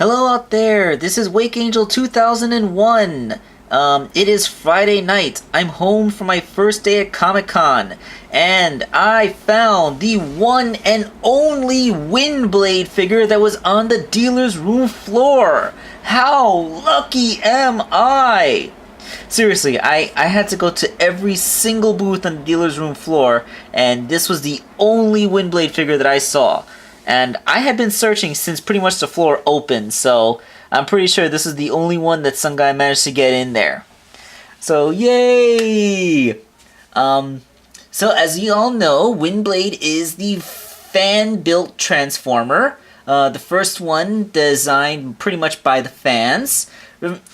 Hello out there, this is Wakeangel2K1. It is Friday night. I'm home for my first day at Comic-Con, and I found the one and only Windblade figure that was on the dealer's room floor. How lucky am I? Seriously, I had to go to every single booth on the dealer's room floor, and this was the only Windblade figure that I saw. And I had been searching since pretty much the floor opened, so I'm pretty sure this is the only one that some guy managed to get in there. So, yay! So as you all know, Windblade is the fan-built Transformer. The first one designed pretty much by the fans.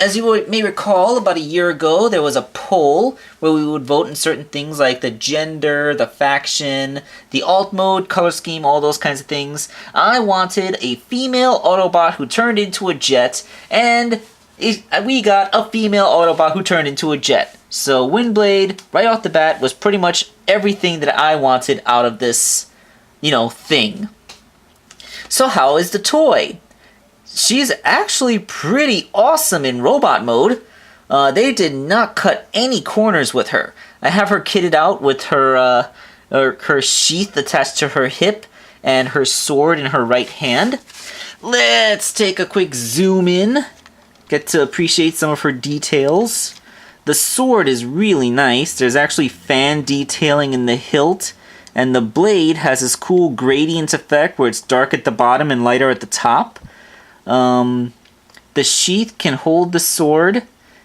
As you may recall, about a year ago, there was a poll where we would vote in certain things like the gender, the faction, the alt mode, color scheme, all those kinds of things. I wanted a female Autobot who turned into a jet, and we got a female Autobot who turned into a jet. So Windblade, right off the bat, was pretty much everything that I wanted out of this, thing. So how is the toy? She's actually pretty awesome in robot mode. They did not cut any corners with her. I have her kitted out with her sheath attached to her hip and her sword in her right hand. Let's take a quick zoom in. Get to appreciate some of her details. The sword is really nice. There's actually fan detailing in the hilt. And the blade has this cool gradient effect where it's dark at the bottom and lighter at the top. The sheath can hold the sword,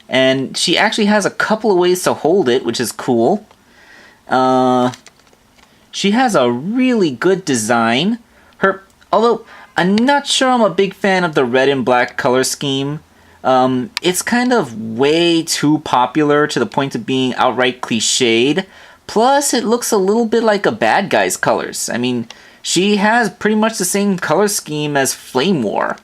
and she actually has a couple of ways to hold it, which is cool. She has a really good design. Although I'm not sure I'm a big fan of the red and black color scheme. It's kind of way too popular to the point of being outright cliched. Plus, it looks a little bit like a bad guy's colors. I mean, she has pretty much the same color scheme as Flame War.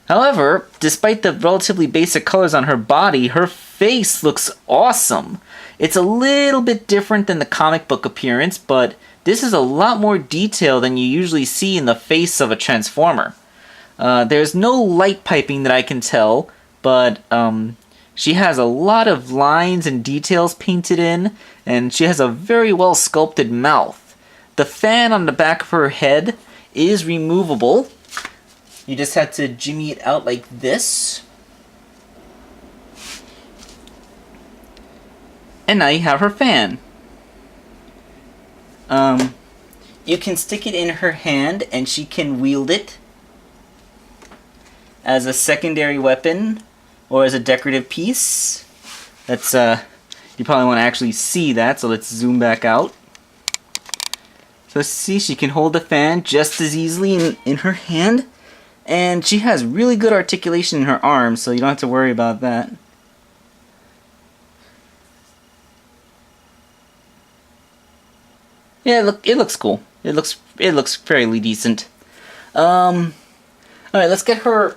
However, despite the relatively basic colors on her body, her face looks awesome. It's a little bit different than the comic book appearance, but this is a lot more detail than you usually see in the face of a Transformer. There's no light piping that I can tell, but she has a lot of lines and details painted in, and she has a very well sculpted mouth. The fan on the back of her head is removable. You just have to jimmy it out like this. And now you have her fan. You can stick it in her hand and she can wield it as a secondary weapon or as a decorative piece. That's you probably want to actually see that, so let's zoom back out. So see, she can hold the fan just as easily in her hand. And she has really good articulation in her arms, so you don't have to worry about that. Yeah, it looks cool. It looks fairly decent. All right, let's get her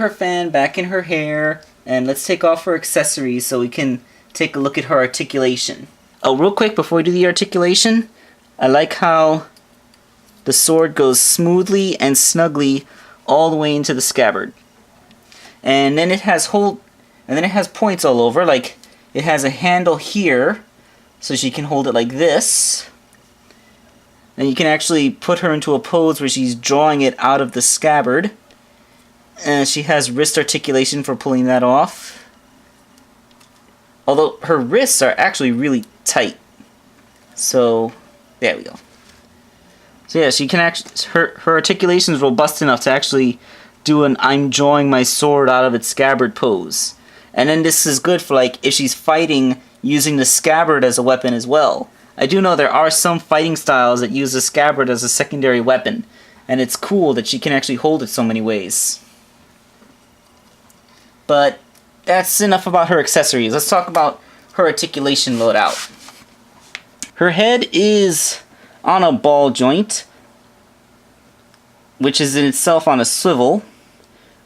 fan back in her hair, and let's take off her accessories so we can take a look at her articulation. Oh, real quick before we do the articulation, I like how the sword goes smoothly and snugly all the way into the scabbard. And then it has points all over, like it has a handle here, so she can hold it like this. And you can actually put her into a pose where she's drawing it out of the scabbard. And she has wrist articulation for pulling that off. Although her wrists are actually really tight. So, there we go. So yeah, she can actually, her articulation is robust enough to actually do an I'm drawing my sword out of its scabbard pose. And then this is good for like if she's fighting using the scabbard as a weapon as well. I do know there are some fighting styles that use the scabbard as a secondary weapon, and it's cool that she can actually hold it so many ways. But that's enough about her accessories. Let's talk about her articulation loadout. Her head is on a ball joint, which is in itself on a swivel,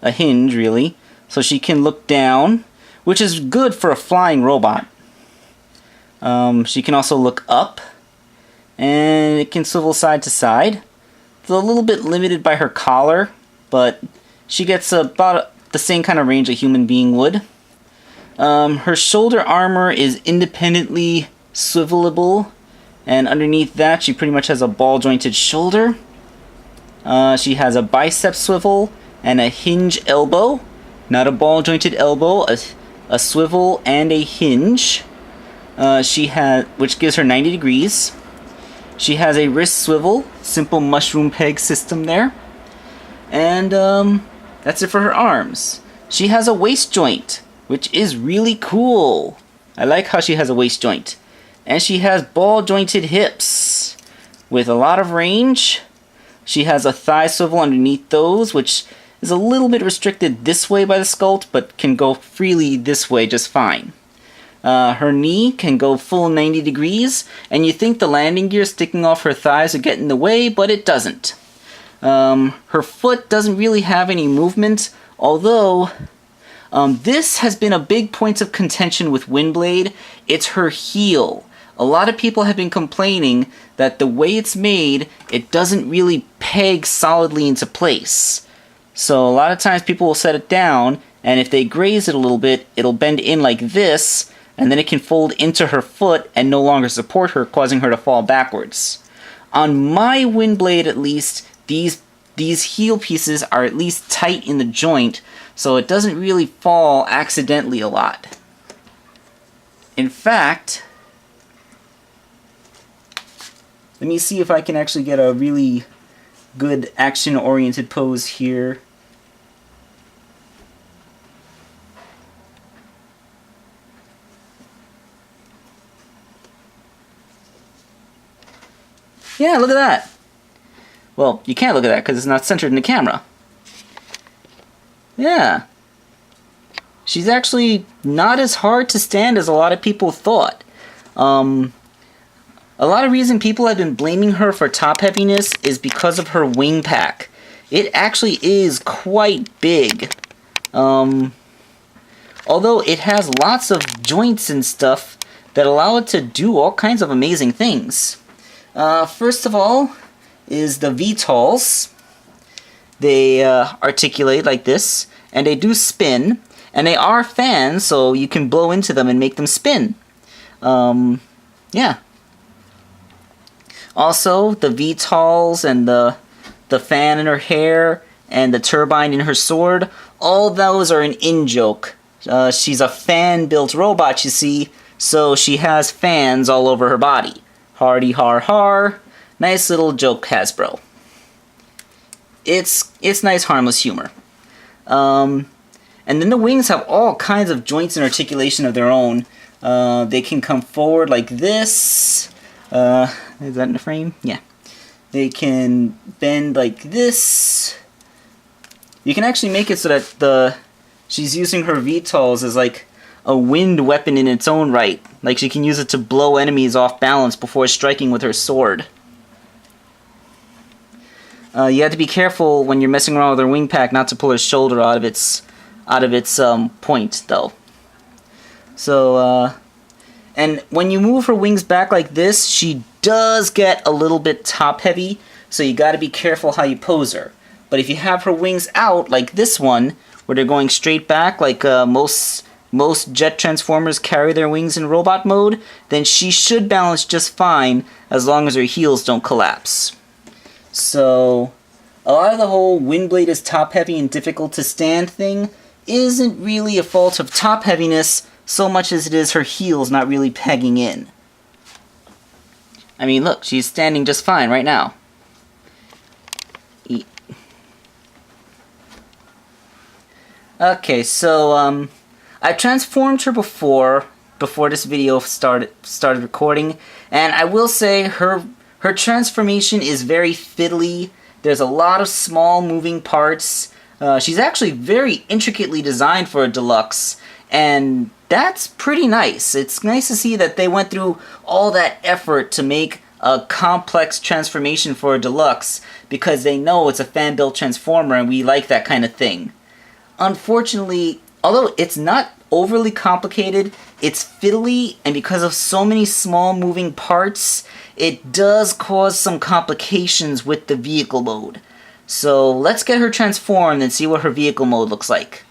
a hinge really, so she can look down, which is good for a flying robot. She can also look up, and it can swivel side to side. It's a little bit limited by her collar, but she gets about the same kind of range a human being would. Her shoulder armor is independently swivelable, and underneath that she pretty much has a ball jointed shoulder. She has a bicep swivel and a hinge elbow. Not a ball jointed elbow, a swivel and a hinge. Which gives her 90 degrees. She has a wrist swivel, simple mushroom peg system there. And that's it for her arms. She has a waist joint, which is really cool. I like how she has a waist joint. And she has ball jointed hips with a lot of range. She has a thigh swivel underneath those, which is a little bit restricted this way by the sculpt, but can go freely this way just fine. Her knee can go full 90 degrees, and you think the landing gear sticking off her thighs would get in the way, but it doesn't. Her foot doesn't really have any movement, although this has been a big point of contention with Windblade. It's her heel. A lot of people have been complaining that the way it's made, it doesn't really peg solidly into place. So a lot of times people will set it down, and if they graze it a little bit, it'll bend in like this, and then it can fold into her foot and no longer support her, causing her to fall backwards. On my Windblade, at least, these heel pieces are at least tight in the joint, so it doesn't really fall accidentally a lot. In fact, let me see if I can actually get a really good action-oriented pose here. Yeah, look at that. Well, you can't look at that because it's not centered in the camera. Yeah. She's actually not as hard to stand as a lot of people thought. A lot of reason people have been blaming her for top heaviness is because of her wing pack. It actually is quite big. Although it has lots of joints and stuff that allow it to do all kinds of amazing things. First of all is the VTOLs. They articulate like this, and they do spin, and they are fans, so you can blow into them and make them spin. Yeah. Also, the VTOLs and the fan in her hair and the turbine in her sword, all those are an in-joke. She's a fan-built robot, you see, so she has fans all over her body. Hardy har har. Nice little joke, Hasbro. It's nice, harmless humor. And then the wings have all kinds of joints and articulation of their own. They can come forward like this. Is that in the frame? Yeah. They can bend like this. You can actually make it so that she's using her VTOLs as like a wind weapon in its own right. Like she can use it to blow enemies off balance before striking with her sword. You have to be careful when you're messing around with her wing pack not to pull her shoulder out of its point, though. So, and when you move her wings back like this, she does get a little bit top heavy, so you gotta be careful how you pose her. But if you have her wings out, like this one, where they're going straight back, like most jet transformers carry their wings in robot mode, then she should balance just fine as long as her heels don't collapse. So, a lot of the whole Windblade is top heavy and difficult to stand thing isn't really a fault of top heaviness so much as it is her heels not really pegging in. I mean, look, she's standing just fine right now. Okay, so, I transformed her before this video started recording, and I will say her transformation is very fiddly. There's a lot of small moving parts. She's actually very intricately designed for a deluxe, and that's pretty nice. It's nice to see that they went through all that effort to make a complex transformation for a deluxe, because they know it's a fan-built transformer and we like that kind of thing. Unfortunately, although it's not overly complicated, it's fiddly, and because of so many small moving parts, it does cause some complications with the vehicle mode. So let's get her transformed and see what her vehicle mode looks like.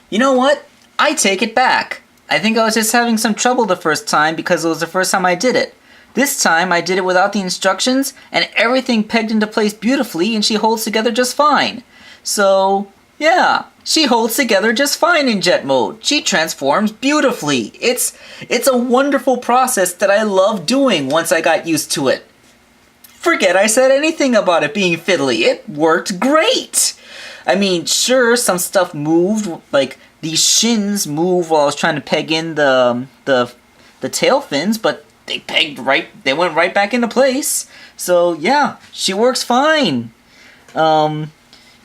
You know what? I take it back. I think I was just having some trouble the first time because it was the first time I did it. This time I did it without the instructions and everything pegged into place beautifully and she holds together just fine. So, yeah, she holds together just fine in jet mode. She transforms beautifully. It's a wonderful process that I love doing once I got used to it. Forget I said anything about it being fiddly. It worked great! I mean, sure, some stuff moved, like these shins moved while I was trying to peg in the tail fins, but they went right back into place. So yeah, she works fine.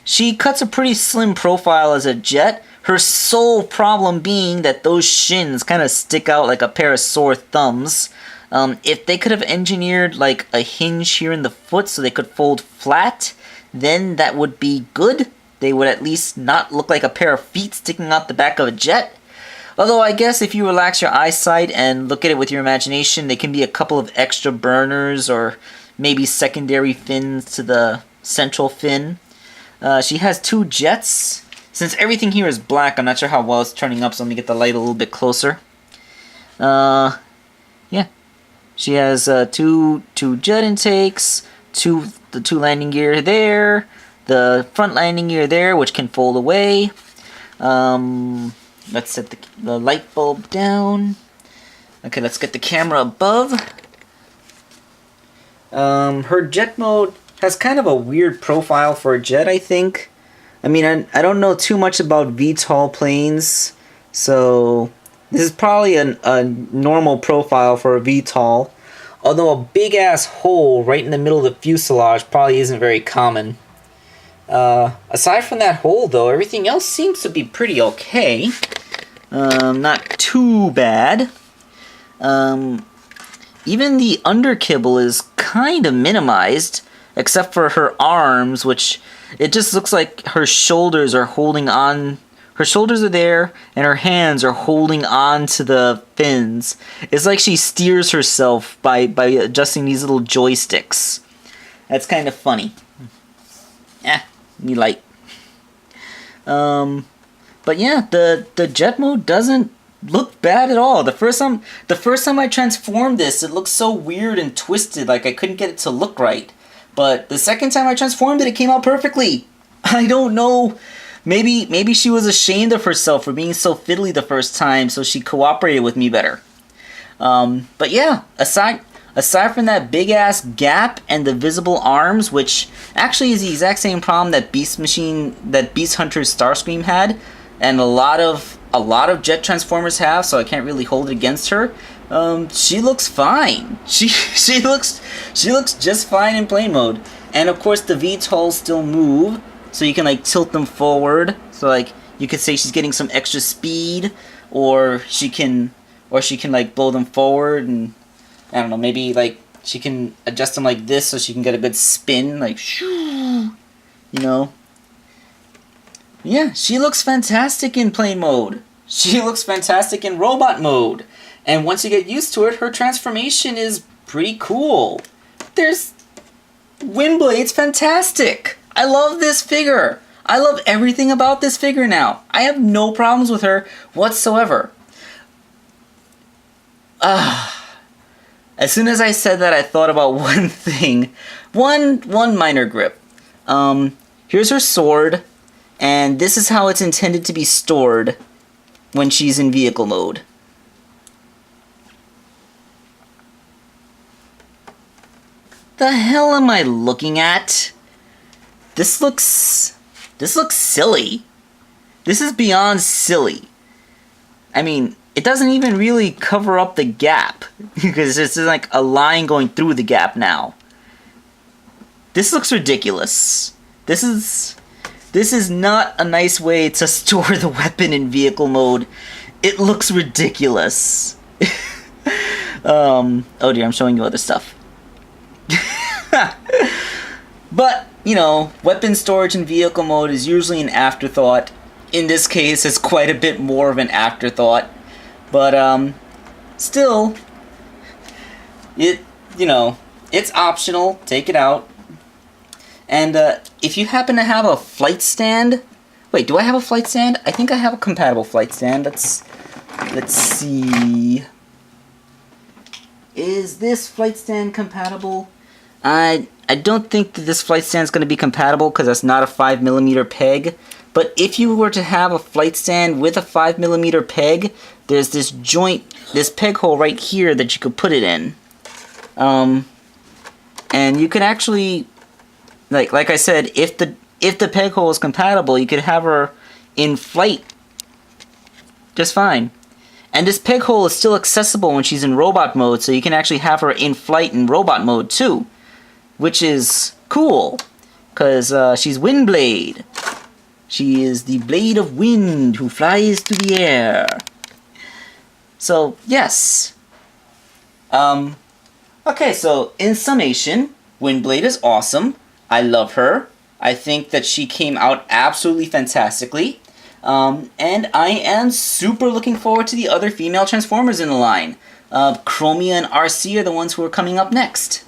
She cuts a pretty slim profile as a jet. Her sole problem being that those shins kind of stick out like a pair of sore thumbs. If they could have engineered like a hinge here in the foot so they could fold flat, then that would be good. They would at least not look like a pair of feet sticking out the back of a jet. Although I guess if you relax your eyesight and look at it with your imagination, they can be a couple of extra burners or maybe secondary fins to the central fin. She has two jets. Since everything here is black, I'm not sure how well it's turning up, so let me get the light a little bit closer. Yeah. She has two jet intakes, the two landing gear there, the front landing gear there, which can fold away. Let's set the light bulb down. Okay, let's get the camera above. Her jet mode has kind of a weird profile for a jet, I think. I mean, I don't know too much about VTOL planes, so this is probably a normal profile for a VTOL. Although a big-ass hole right in the middle of the fuselage probably isn't very common. Aside from that hole, though, everything else seems to be pretty okay. Not too bad. Even the underkibble is kind of minimized, except for her arms, which it just looks like her shoulders are holding on. Her shoulders are there, and her hands are holding on to the fins. It's like she steers herself by adjusting these little joysticks. That's kind of funny. Me light. But yeah, the jet mode doesn't look bad at all. The first time I transformed this, it looked so weird and twisted, like I couldn't get it to look right. But the second time I transformed it, it came out perfectly. I don't know. Maybe she was ashamed of herself for being so fiddly the first time, so she cooperated with me better. But yeah, aside from that big ass gap and the visible arms, which actually is the exact same problem that Beast Hunter's Starscream had, and a lot of jet transformers have, so I can't really hold it against her. She looks fine. She looks just fine in plane mode. And of course the VTOLs still move, so you can like tilt them forward. So like you could say she's getting some extra speed, or she can like blow them forward, and I don't know, maybe like she can adjust them like this so she can get a good spin, like shoo, you know. Yeah, she looks fantastic in plane mode. She looks fantastic in robot mode. And once you get used to it, her transformation is pretty cool. Windblade's fantastic. I love this figure. I love everything about this figure now. I have no problems with her whatsoever. As soon as I said that, I thought about one thing. One minor grip. Here's her sword, and this is how it's intended to be stored when she's in vehicle mode. The hell am I looking at? This looks silly. This is beyond silly. I mean, it doesn't even really cover up the gap because it's like a line going through the gap now. This looks ridiculous. This is not a nice way to store the weapon in vehicle mode. it looks ridiculous. Oh dear, I'm showing you other stuff. But, you know, weapon storage in vehicle mode is usually an afterthought. In this case, it's quite a bit more of an afterthought. But, still, you know, it's optional. Take it out. And, if you happen to have a flight stand... Wait, do I have a flight stand? I think I have a compatible flight stand. Let's see... Is this flight stand compatible? I don't think that this flight stand is going to be compatible because that's not a 5mm peg. But if you were to have a flight stand with a 5mm peg, there's this joint, this peg hole right here that you could put it in. And you could actually, like I said, if the peg hole is compatible, you could have her in flight just fine. And this peg hole is still accessible when she's in robot mode, so you can actually have her in flight in robot mode too. Which is cool, because she's Windblade. She is the blade of wind who flies through the air. So, yes. Okay, so in summation, Windblade is awesome. I love her. I think that she came out absolutely fantastically. And I am super looking forward to the other female Transformers in the line. Chromia and RC are the ones who are coming up next.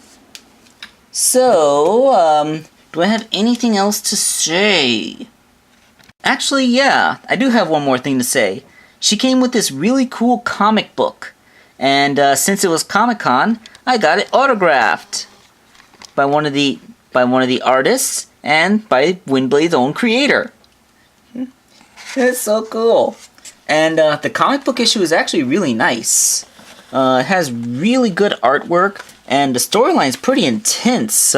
So, do I have anything else to say? Actually, yeah, I do have one more thing to say. She came with this really cool comic book. And since it was Comic-Con, I got it autographed by one of the artists and by Windblade's own creator. It's so cool. And the comic book issue is actually really nice. It has really good artwork, and the storyline's pretty intense.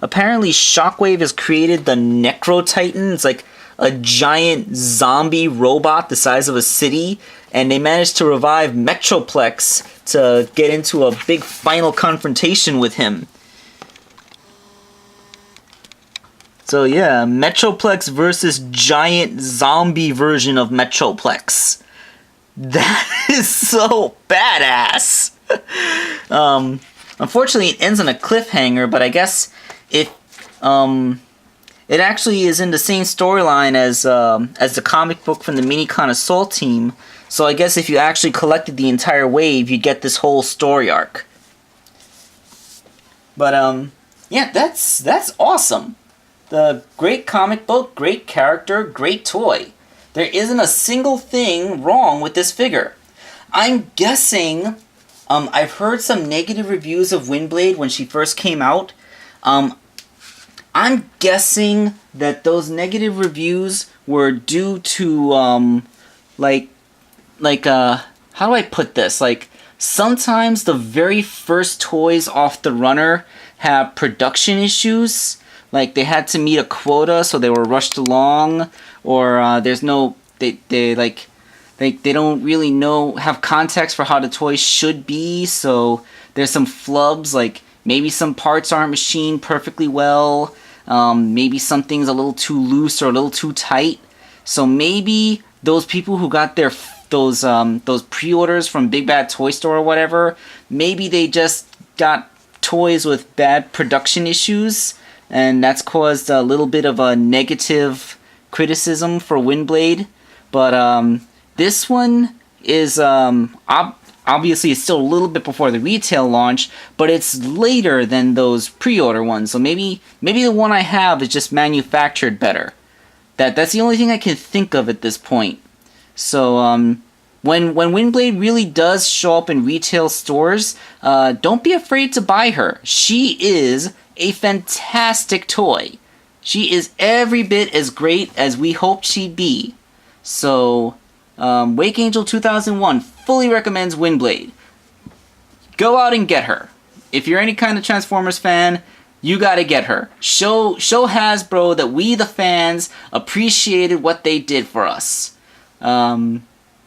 Apparently Shockwave has created the Necro Titan. It's like a giant zombie robot the size of a city, and they managed to revive Metroplex to get into a big final confrontation with him. So yeah, Metroplex versus giant zombie version of Metroplex. That is so badass! Unfortunately, it ends on a cliffhanger, but I guess it actually is in the same storyline as the comic book from the Minicon Assault team. So I guess if you actually collected the entire wave, you'd get this whole story arc. But yeah, that's awesome. The great comic book, great character, great toy. There isn't a single thing wrong with this figure. I'm guessing, I've heard some negative reviews of Windblade when she first came out. I'm guessing that those negative reviews were due to, how do I put this? Like, sometimes the very first toys off the runner have production issues. Like, they had to meet a quota, so they were rushed along, or there's no, they don't really have context for how the toys should be, so there's some flubs, like maybe some parts aren't machined perfectly well, maybe something's a little too loose or a little too tight. So maybe those people who got those pre-orders from Big Bad Toy Store or whatever, maybe they just got toys with bad production issues, and that's caused a little bit of a negative criticism for Windblade. But this one is obviously it's still a little bit before the retail launch, but it's later than those pre-order ones. So maybe the one I have is just manufactured better. That's the only thing I can think of at this point. So when Windblade really does show up in retail stores, don't be afraid to buy her. She is a fantastic toy. She is every bit as great as we hoped she'd be. So, Wakeangel2K1 fully recommends Windblade. Go out and get her. If you're any kind of Transformers fan, you gotta get her. Show Hasbro that we, the fans, appreciated what they did for us.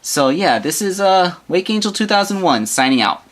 So yeah, this is Wakeangel2K1 signing out.